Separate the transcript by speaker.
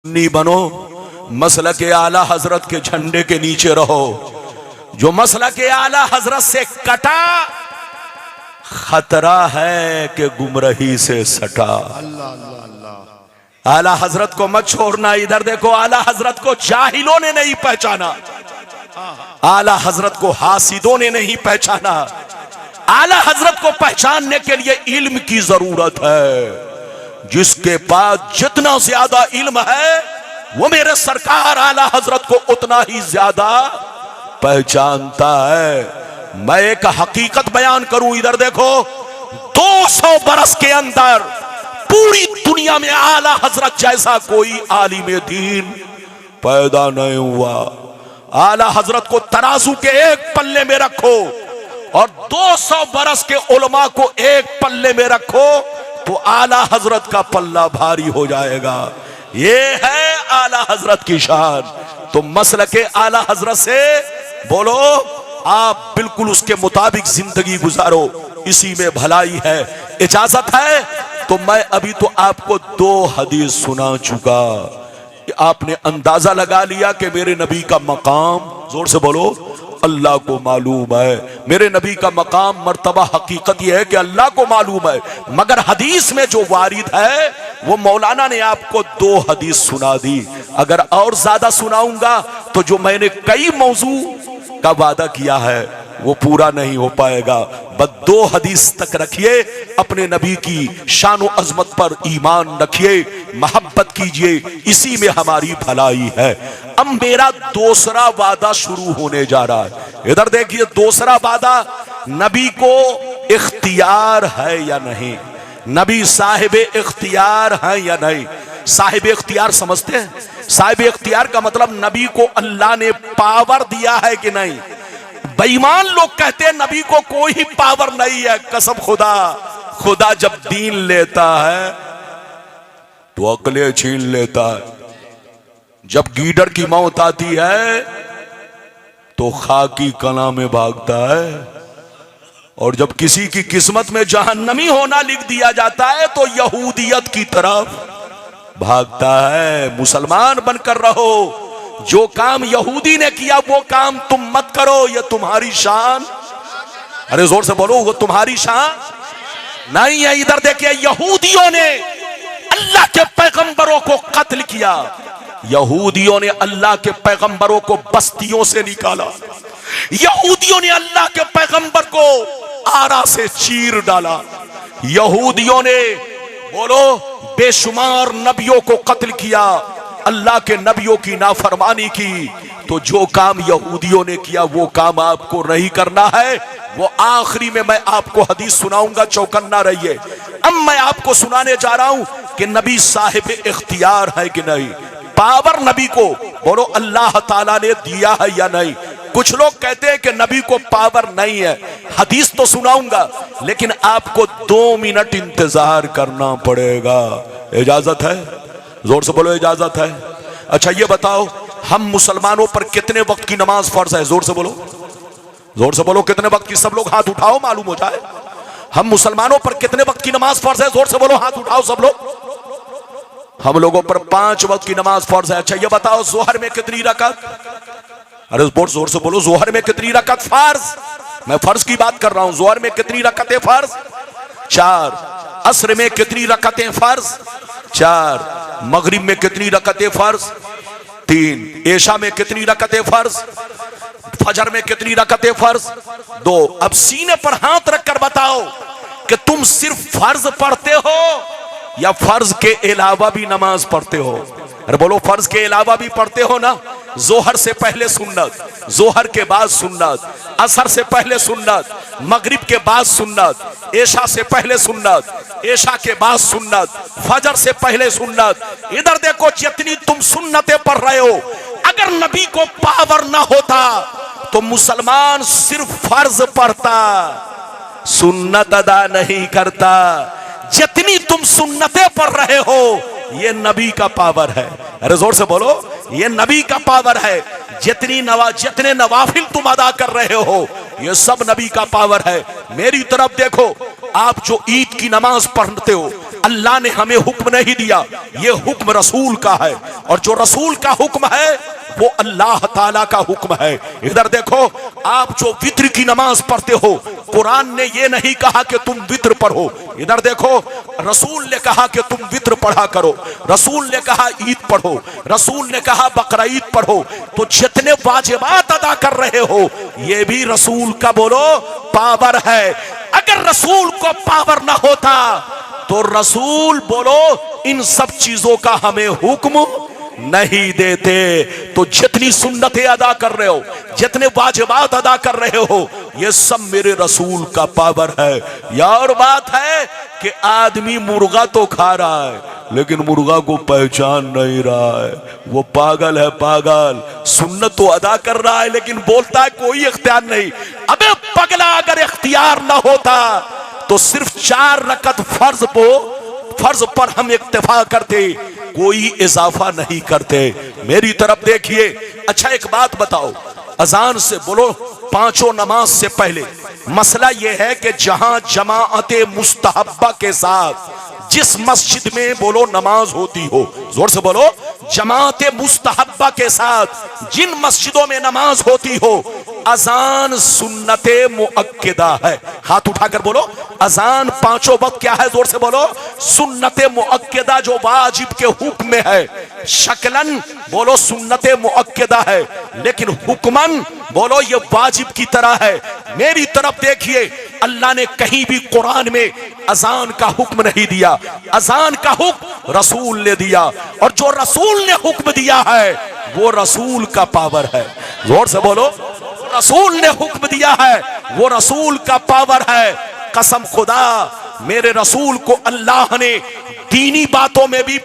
Speaker 1: सुन्नी बनो, मसलक आला हजरत के झंडे के नीचे रहो। जो मसलक आला हजरत से कटा, खतरा है कि गुमराही से सटा।
Speaker 2: अल्लाह अल्लाह अल्लाह।
Speaker 1: आला हजरत को मत छोड़ना। इधर देखो, आला हजरत को जाहिलों ने नहीं पहचाना, आला हजरत को हासिदों ने नहीं पहचाना। आला हजरत को पहचानने के लिए इल्म की जरूरत है। जिसके पास जितना ज्यादा इल्म है वो मेरे सरकार आला हजरत को उतना ही ज्यादा पहचानता है। मैं एक हकीकत बयान करूं, इधर देखो, 200 बरस के अंदर पूरी दुनिया में आला हजरत जैसा कोई आलिम दीन पैदा नहीं हुआ। आला हजरत को तराजू के एक पल्ले में रखो और 200 बरस के उलमा को एक पल्ले में रखो तो आला हजरत का पल्ला भारी हो जाएगा। ये है आला हजरत की शान। तो मसलके आला हजरत से बोलो, आप बिल्कुल उसके मुताबिक जिंदगी गुजारो, इसी में भलाई है। इजाजत है तो मैं अभी तो आपको 2 हदीस सुना चुका। आपने अंदाजा लगा लिया कि मेरे नबी का मकाम, जोर से बोलो, अल्लाह को मालूम है। मेरे नबी का मकाम मर्तबा हकीकत यह है कि अल्लाह को मालूम है। मगर हदीस में जो वारिद है वो मौलाना ने आपको 2 हदीस सुना दी। अगर और ज्यादा सुनाऊंगा तो जो मैंने कई मौजू का वादा किया है वो पूरा नहीं हो पाएगा। बस 2 हदीस तक रखिए। अपने नबी की शान व अजमत पर ईमान रखिए, मोहब्बत कीजिए, इसी में हमारी भलाई है। अब मेरा दूसरा वादा शुरू होने जा रहा है। इधर देखिए, दूसरा वादा, नबी को इख्तियार है या नहीं, नबी साहिब इख्तियार है या नहीं। साहिब इख्तियार समझते हैं? साहिब इख्तियार का मतलब नबी को अल्लाह ने पावर दिया है कि नहीं। बेईमान लोग कहते हैं नबी को कोई पावर नहीं है। कसम खुदा, खुदा जब दीन लेता है तो अकले छीन लेता है। जब गीडर की मौत आती है तो खाकी कला में भागता है, और जब किसी की किस्मत में जहन्नमी होना लिख दिया जाता है तो यहूदियत की तरफ भागता है। मुसलमान बनकर रहो। जो काम यहूदी ने किया वो काम तुम मत करो, ये तुम्हारी शान, अरे जोर से बोलो, वो तुम्हारी शान नहीं है। इधर देखिए, यहूदियों ने अल्लाह के पैगंबरों को कत्ल किया। यहूदियों ने अल्लाह के पैगंबरों को बस्तियों से निकाला। यहूदियों ने अल्लाह के पैगंबर को आरा से चीर डाला। यहूदियों ने बोलो बेशुमार नबियों को कत्ल किया, अल्लाह के नबियों की नाफरमानी की। तो जो काम यहूदियों ने किया वो काम आपको नहीं करना है। वो आखिरी में मैं आपको हदीस सुनाऊंगा, चौकन्ना रहिए। अब मैं आपको सुनाने जा रहा हूं कि नबी साहिब इख्तियार है कि नहीं। पावर नबी को बोलो अल्लाह ताला ने दिया है या नहीं। कुछ लोग कहते हैं कि नबी को पावर नहीं है। हदीस तो सुनाऊंगा लेकिन आपको 2 मिनट इंतजार करना पड़ेगा। इजाजत है? जोर से बोलो, इजाजत है? अच्छा ये बताओ, हम मुसलमानों पर कितने वक्त की नमाज फर्ज है? जोर से बोलो, जोर से बोलो, कितने वक्त की? सब लोग हाथ उठाओ, मालूम हो जाए। हम मुसलमानों पर कितने वक्त की नमाज फर्ज है? जोर से बोलो, हाथ उठाओ सब लोग। हम लोगों पर 5 वक्त की नमाज फर्ज है। अच्छा ये बताओ, जोहर में कितनी रकात? अरे जोर से बोलो, जोहर में कितनी रकात फर्ज? मैं फर्ज की बात कर रहा हूं। जोहर में कितनी रकातें फर्ज? 4। असर में कितनी रकातें फर्ज? 4। मगरिब में कितनी रकातें फर्ज? 3। ऐशा में कितनी रकातें फर्ज? फजर में कितनी रकातें फर्ज? 2। अब सीने पर हाथ रखकर बताओ कि तुम सिर्फ फर्ज पढ़ते हो या फर्ज के अलावा भी नमाज पढ़ते हो? अरे बोलो, फर्ज के अलावा भी पढ़ते हो ना। जोहर से पहले सुन्नत, जोहर के बाद सुन्नत, असर से पहले सुन्नत, मगरिब के बाद सुन्नत, ऐशा से पहले सुन्नत, ऐशा के बाद सुन्नत, फजर से पहले सुन्नत। इधर देखो, जितनी तुम सुन्नतें पढ़ रहे हो, अगर नबी को पावर ना होता तो मुसलमान सिर्फ फर्ज पढ़ता, सुन्नत अदा नहीं करता। जितनी तुम सुन्नतें पढ़ रहे हो ये नबी का पावर है। अरे जोर से बोलो, ये नबी का पावर है। जितने नवाफिल तुम अदा कर रहे हो ये सब नबी का पावर है। मेरी तरफ देखो, आप जो ईद की नमाज पढ़ते हो अल्लाह ने हमें हुक्म नहीं दिया, ये हुक्म रसूल का है, और जो रसूल का हुक्म है वो अल्लाह ताला का हुक्म है। इधर देखो, आप जो वित्र की नमाज पढ़ते हो, कुरान ने ये नहीं कहा कि तुम वित्र पढ़ो। इधर देखो, रसूल ने कहा कि तुम वित्र पढ़ा करो, रसूल ने कहा ईद पढ़ो, रसूल ने कहा बकरा ईद पढ़ो। तो जितने वाजिबात अदा कर रहे हो, ये भी रसूल का बोलो पावर है। अगर रसूल को पावर ना होता तो रसूल बोलो इन सब चीजों का हमें हुक्म नहीं देते। तो जितनी सुन्नतें अदा कर रहे हो, जितने वाजिबात अदा कर रहे हो, ये सब मेरे रसूल का पावर है। यार बात है कि आदमी मुर्गा तो खा रहा है लेकिन मुर्गा को पहचान नहीं रहा है, वो पागल है, पागल। सुन्नत तो अदा कर रहा है लेकिन बोलता है कोई इख्तियार नहीं। अबे पगला, अगर इख्तियार ना होता तो सिर्फ 4 रकत फर्ज पर हम इक्तिफा करते, कोई इजाफा नहीं करते। मेरी तरफ देखिए। अच्छा एक बात बताओ, अजान से बोलो 5 नमाज से पहले मसला यह है कि जहां जमाअते मुस्तहब्बा के साथ जिस मस्जिद में बोलो नमाज होती हो, जोर से बोलो, जमाअते मुस्तहब्बा के साथ जिन मस्जिदों में नमाज होती हो, अजान सुन्नते मुअक्किदा है। हाथ उठाकर बोलो, अजान 5 वक्त क्या है? जोर से बोलो, सुन्नते मुअक्किदा, जो वाजिब के हुक्म में है। शकलन बोलो सुन्नते मुअक्किदा है, लेकिन हुक्मन बोलो ये वाजिब की तरह है। मेरी तरफ देखिए, अल्लाह ने कहीं भी कुरान में अजान का हुक्म नहीं दिया, अजान का हुक्म रसूल ने दिया, और जो रसूल ने हुक्म दिया है वो रसूल का पावर है। जोर से बोलो, रसूल ने हुक्म दिया है वो रसूल का पावर है। कसम खुदा, मेरे रसूल को अल्लाह ने दीनी बातों में भी